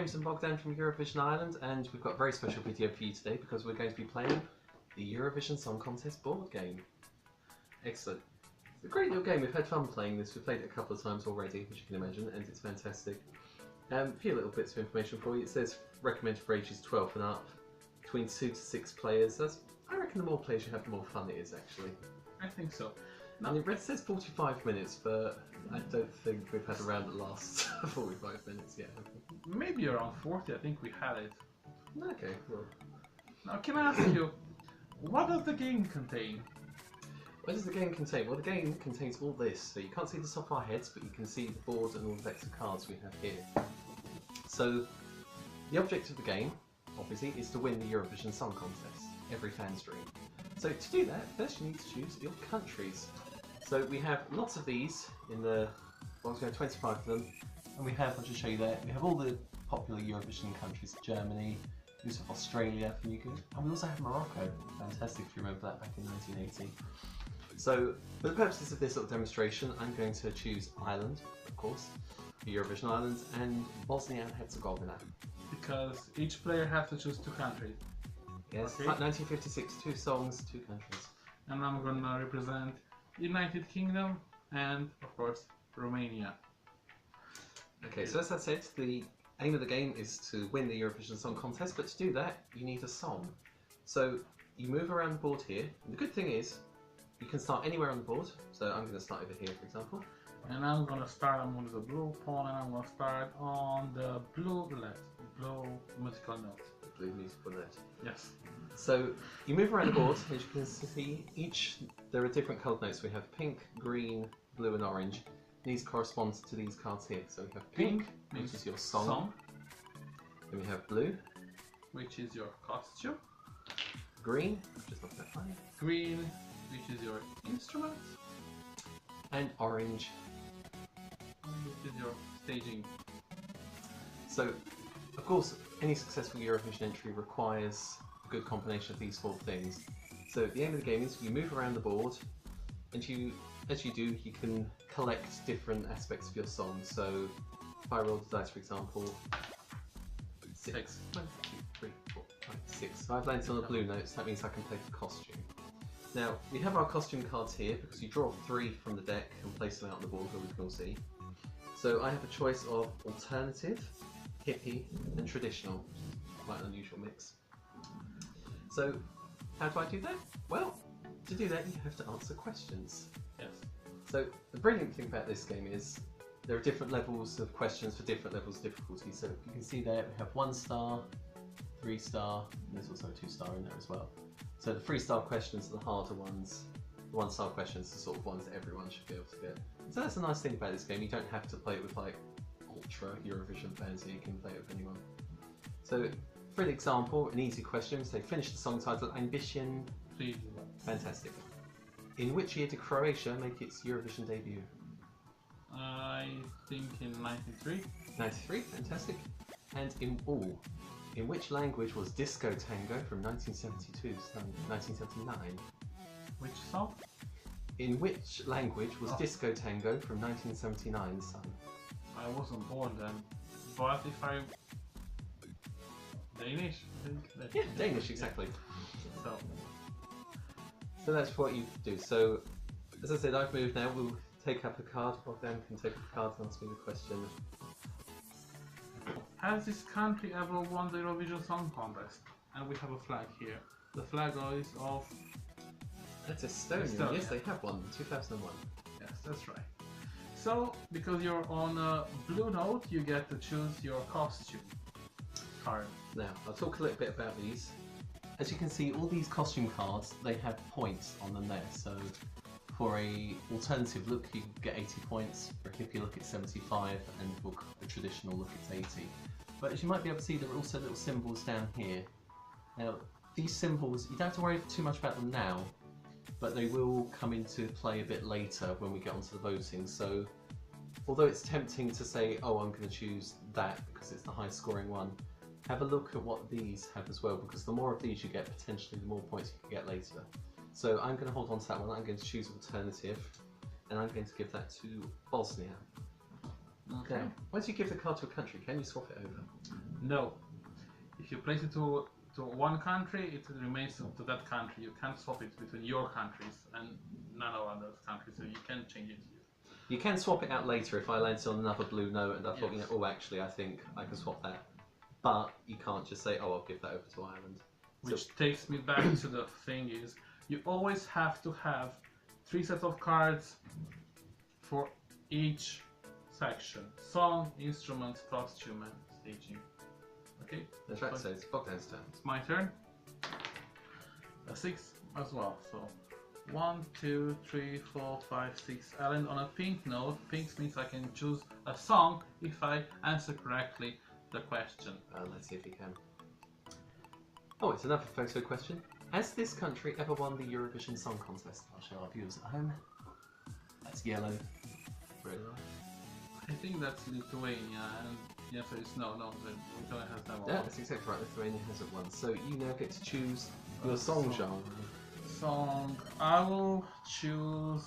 James and Bogdan from Eurovision Ireland, and we've got a very special video for you today because we're going to be playing the Eurovision Song Contest board game. Excellent. It's a great little game. We've had fun playing this. We've played it a couple of times already, as you can imagine, and it's fantastic. A few little bits of information for you. It says recommended for ages 12 and up, between 2 to 6 players. I reckon the more players you have, the more fun it is, actually. I think so. And it says 45 minutes, but I don't think we've had a round that lasts 45 minutes yet. Maybe around 40, I think we had it. Okay, well. Now, can I ask you, what does the game contain? What does the game contain? Well, the game contains all this. So you can't see the top of our heads, but you can see the board and all the decks of cards we have here. So, the object of the game, obviously, is to win the Eurovision Song Contest. Every fan's dream. So to do that, first you need to choose your countries. So we have lots of these in the, well, we have 25 of them, and we have, I'll just show you there, we have all the popular Eurovision countries, Germany, we also have Australia from UK, and we also have Morocco, fantastic if you remember that back in 1980. So for the purposes of this little demonstration, I'm going to choose Ireland, of course, for Eurovision Ireland, and Bosnia and Herzegovina. Because each player has to choose 2 countries. Yes, Okay. like 1956, 2 songs, 2 countries. And I'm gonna represent United Kingdom and, of course, Romania. Okay, so as I said, the aim of the game is to win the Eurovision Song Contest, but to do that, you need a song. So you move around the board here, and the good thing is, you can start anywhere on the board. So I'm going to start over here, for example. And I'm on the blue pawn, and I'm gonna start on the blue musical note. Blue musical note. Yes. So you move around the board, as you can see, there are different coloured notes. We have pink, green, blue and orange. These correspond to these cards here. So we have pink, which is your song. Then we have blue, which is your costume. Green, just not that fine. Green, which is your instrument. And orange, which is your staging. So, of course, any successful Eurovision entry requires a good combination of these 4 things. So the aim of the game is you move around the board, and as you do, you can collect different aspects of your song. So if I roll the dice, for example, 6. 1, 2, 3, 4, 5, 6. So I've landed on the blue notes, that means I can play the costume. Now, we have our costume cards here because you draw 3 from the deck and place them out on the board where we can all see. So I have a choice of alternative, hippie and traditional. Quite an unusual mix. So, how do I do that? Well, to do that you have to answer questions. Yes. So, the brilliant thing about this game is there are different levels of questions for different levels of difficulty. So you can see there we have 1 star, 3 star, and there's also a 2 star in there as well. So the 3 star questions are the harder ones, the 1 star questions are the sort of ones that everyone should be able to get. So that's a nice thing about this game, you don't have to play it with like ultra Eurovision fans here, you can play it with anyone. So for an example, an easy question, say finish the song title, Ambition. Please. Fantastic. In which year did Croatia make its Eurovision debut? I think in 93. 93, fantastic. And in which language was Disco Tango from 1972 to 1979? Which song? In which language was Disco Tango from 1979, son? I wasn't born then, but if I... Danish? I think. Yeah, Danish, exactly. So that's what you do. So, as I said, I've moved now. We'll take up a card. Bogdan can take up a card and ask me the question. has this country ever won the Eurovision Song Contest? And we have a flag here. The flag is of... That's Estonia. Yes, they have won, 2001. Yes, that's right. So, because you're on a blue note, you get to choose your costume card. Now, I'll talk a little bit about these. As you can see, all these costume cards, they have points on them there. So, for a alternative look, you get 80 points. For a hippie look, it's 75, and for a traditional look, it's 80. But as you might be able to see, there are also little symbols down here. Now, these symbols, you don't have to worry too much about them now, but they will come into play a bit later when we get onto the voting. So, although it's tempting to say, oh, I'm going to choose that because it's the highest scoring one, have a look at what these have as well, because the more of these you get, potentially the more points you can get later. So I'm going to hold on to that one. I'm going to choose alternative, and I'm going to give that to Bosnia. Okay. Now, once you give the card to a country, can you swap it over? No. If you place it to one country, it remains to that country. You can't swap it between your countries and none of other countries, so you can't change it here. You can swap it out later if I landed on another blue note and I thought, Yes. you know, oh, actually, I think I can swap that. But you can't just say, oh, I'll give that over to Ireland. Which takes me back to the thing is, you always have to have 3 sets of cards for each section. Song, instrument, costume, and staging. Okay? That's right, so it's Bogdan's turn. It's my turn. A 6 as well, so 1, 2, 3, 4, 5, 6. I land on a pink note. Pink means I can choose a song if I answer correctly the question. Let's see if you can. Oh, it's another photo question. Has this country ever won the Eurovision Song Contest? I'll show our viewers at home. That's yellow. Really nice. I think that's Lithuania, and the answer is no, Lithuania has never won. Yeah, that's exactly right. Lithuania hasn't won. So you now get to choose your song genre. Song. I will choose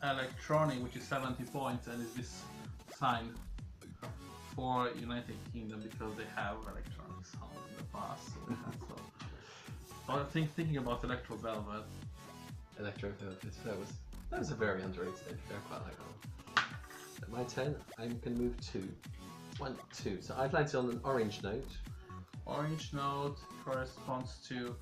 electronic, which is 70 points, and is this sign for United Kingdom because they have electronic songs in the past. So. But I think thinking about Electro Velvet. Electro Velvet. That was a very underrated entry. I quite like that one. At my turn, I'm going to move 2. 1, 2. So I've landed on an orange note. Orange note corresponds to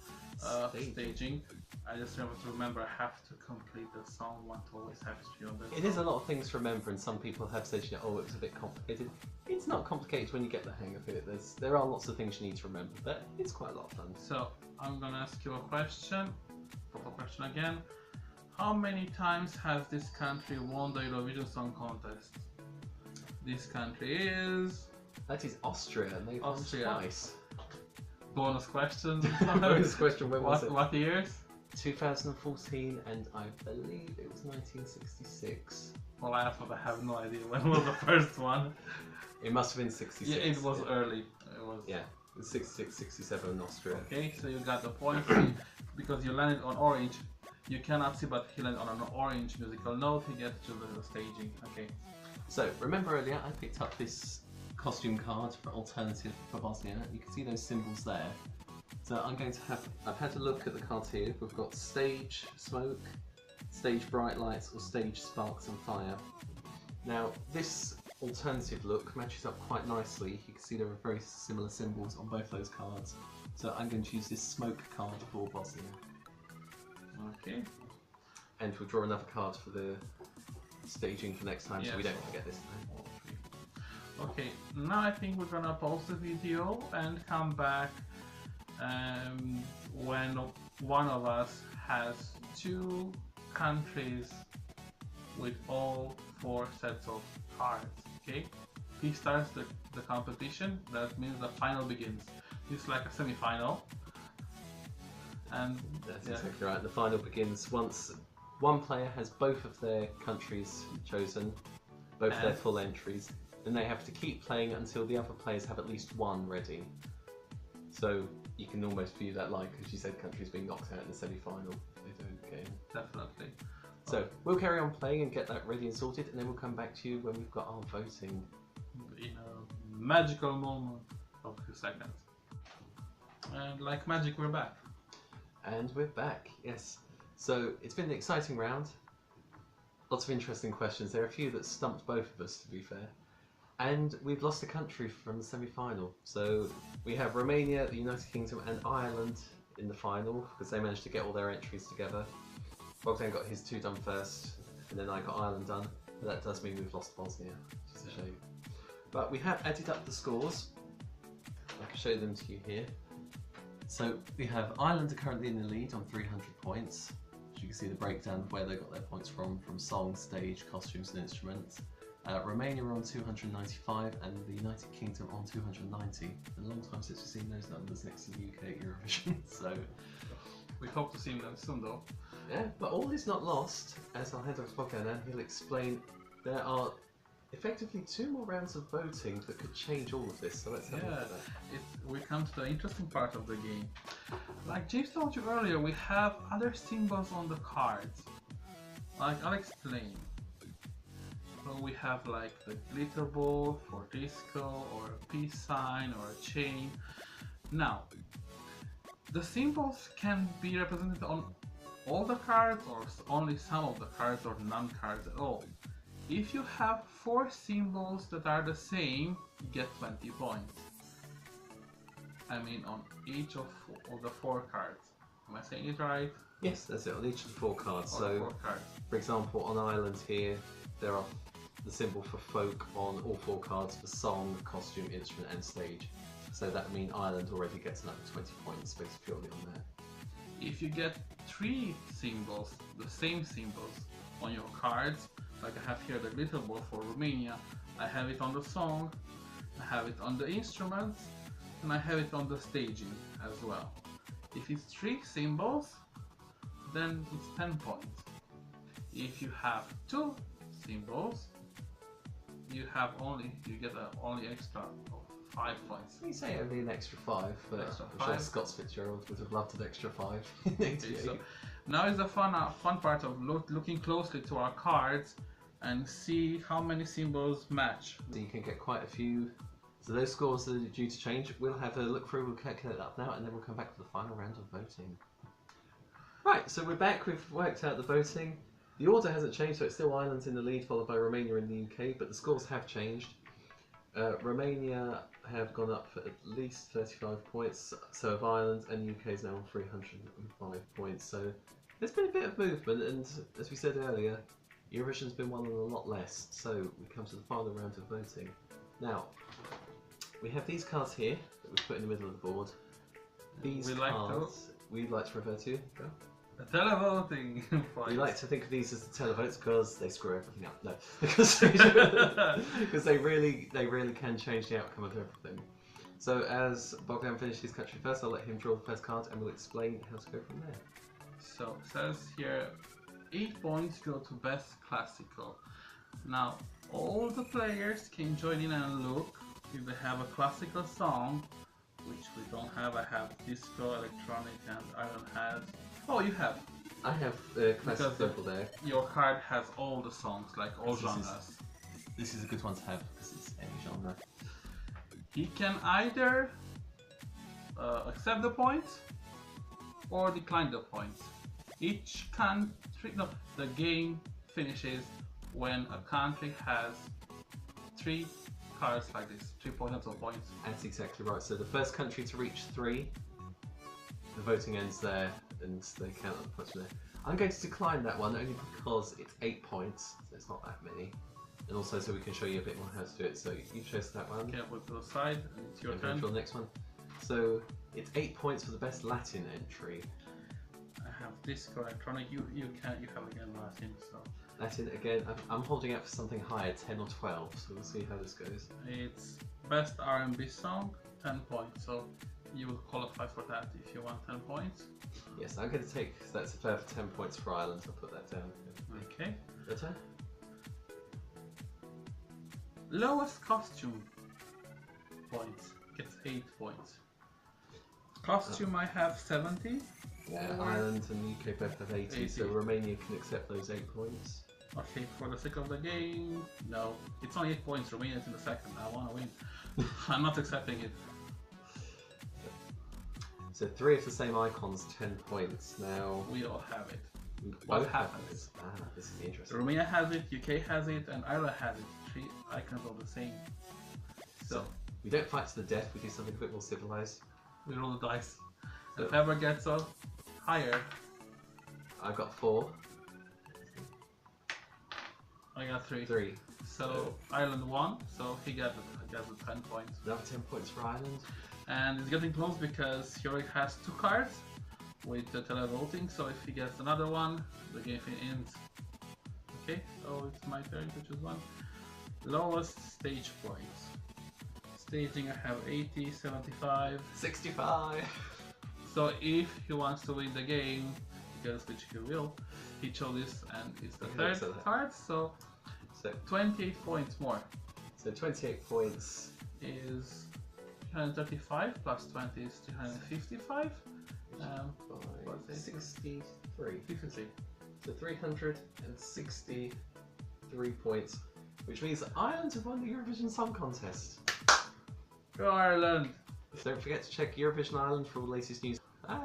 staging. I just remember I have to complete the song. One always has to be on this. It is a lot of things to remember, and some people have said, you know, oh, it was a bit complicated. It's not complicated when you get the hang of it. There are lots of things you need to remember, but it's quite a lot of fun. So I'm gonna ask you a question. Proper question again. How many times has this country won the Eurovision Song Contest? This country is... That is Austria, and they've won twice. Bonus question. Bonus question, when was it? What years? 2014, and I believe it was 1966. Well, I have no idea when was the first one. It must have been 66. Yeah, it was early. It was. Yeah, it was 66, 67 in Austria. Okay, so you got the point. Because you landed on orange, you cannot see, but he landed on an orange musical note. He gets to the staging. Okay. So remember earlier, I picked up this costume card for alternative for Bosnia. You can see those symbols there. So I've had a look at the cards here. We've got stage smoke, stage bright lights, or stage sparks and fire. Now this alternative look matches up quite nicely. You can see there are very similar symbols on both those cards. So I'm going to use this smoke card for Bosnia. Okay. And we'll draw another card for the staging for next time, so we don't forget this time. Okay, now I think we're gonna pause the video and come back when one of us has 2 countries with all 4 sets of cards. Okay, he starts the competition. That means the final begins. It's like a semi-final, and that's exactly right. The final begins once one player has both of their countries chosen, both their full entries. Then they have to keep playing until the other players have at least one ready. So you can almost view that like, as you said, countries being knocked out in the semi-final if they don't get in. Definitely. So we'll carry on playing and get that ready and sorted, and then we'll come back to you when we've got our voting. In a magical moment of a few seconds. And like magic, we're back. And we're back, yes. So it's been an exciting round. Lots of interesting questions. There are a few that stumped both of us, to be fair. And we've lost a country from the semi-final. So we have Romania, the United Kingdom and Ireland in the final because they managed to get all their entries together. Bogdan got his 2 done first, and then I got Ireland done. But that does mean we've lost Bosnia, which is a shame. But we have added up the scores. I can show them to you here. So we have Ireland are currently in the lead on 300 points. As you can see the breakdown of where they got their points from song, stage, costumes and instruments. Romania are on 295 and the United Kingdom on 290. A long time since we've seen those numbers next to the UK Eurovision, so... We hope to see them soon though. Yeah, but all is not lost, as I'll hand over to Bogdan and he'll explain there are effectively 2 more rounds of voting that could change all of this, so let's have a look at that. We come to the interesting part of the game. Like James told you earlier, we have other symbols on the cards. Like, I'll explain. So So we have like the glitter ball for disco, or a peace sign, or a chain. Now, the symbols can be represented on all the cards, or only some of the cards, or none cards at all. If you have 4 symbols that are the same, you get 20 points. I mean, on each of the 4 cards. Am I saying it right? Yes, that's it, on each of the 4 cards. Or So, 4 cards. for example, on Ireland here, there are the symbol for folk on all 4 cards for song, costume, instrument and stage. So that would mean Ireland already gets another 20 points based purely on that. If you get 3 symbols, the same symbols, on your cards, like I have here the glitter ball for Romania, I have it on the song, I have it on the instruments, and I have it on the staging as well. If it's 3 symbols, then it's 10 points. If you have 2 symbols, you get only extra of 5 points. You say only an extra 5, but Extra I'm sure 5. Scott Fitzgerald would have loved an extra 5 in Okay, 88. so now is the fun part of looking closely to our cards and see how many symbols match. So you can get quite a few. So those scores are due to change. We'll have a look through, we'll calculate that up now, and then we'll come back to the final round of voting. Right, so we're back, we've worked out the voting. The order hasn't changed, so it's still Ireland's in the lead, followed by Romania in the UK, but the scores have changed. Romania have gone up for at least 35 points, so have Ireland, and the UK is now on 305 points. So there's been a bit of movement, and as we said earlier, Eurovision's been won on a lot less. So we come to the final round of voting. Now, we have these cards here that we've put in the middle of the board. These cards we'd like to refer to. Go. The televoting points. We like to think of these as the televotes because they screw everything up. No, because they really can change the outcome of everything. So as Bogdan finishes his country first, I'll let him draw the first card and we'll explain how to go from there. So it says here 8 points go to best classical. Now all the players can join in and look if they have a classical song, which we don't have. I have disco, electronic, and Ireland has. Oh, you have. I have the classic symbol there. Your card has all the songs, like all genres. This is a good one to have because it's any genre. He can either accept the points or decline the points. Each country, no, the game finishes when a country has 3 cards like this, 3 potential points. That's exactly right. So the first country to reach 3, the voting ends there, and they count up the points from there. I'm going to decline that one only because it's 8 points, so it's not that many. And also so we can show you a bit more how to do it. So you chose that one. Okay, I'll put it to the side, and it's your turn. For the next one. So it's 8 points for the best Latin entry. I have disco, electronic. You have again Latin. So Latin again. I'm holding out for something higher, 10 or 12. So we'll see how this goes. it's best R&B song, 10 points. So you will qualify for that if you want 10 points. Yes, I'm going to take. That's a further 10 points for Ireland. I'll put that down. Okay. Your turn. Lowest costume points gets 8 points. Costume I have 70. Yeah, Ireland and the UK both have 80, so Romania can accept those 8 points. Okay, for the sake of the game, no. It's only 8 points. Romania's in the second. I want to win. I'm not accepting it. So 3 of the same icons, 10 points. Now We all have it. what happens? This is interesting. Romania has it, UK has it, and Ireland has it. 3 icons are the same. So We don't fight to the death. We do something a bit more civilized. we roll the dice. So If whoever gets a higher, I've got 4. I got 3. 3. So Ireland won, so he got the 10 points. Another 10 points for Ireland. And it's getting close because he already has 2 cards with the televoting, so if he gets another one, the game ends. Okay, so it's my turn to choose one. Lowest stage points. Staging I have 80, 75. 65. So if he wants to win the game, because which he will, he chose this and it's the third card, so 28 points more. So 28 points is 335 plus 20 is 355. 63. 53. So 363 points, which means Ireland have won the Eurovision Song Contest. Go Ireland! Don't forget to check Eurovision Ireland for all the latest news. Bye!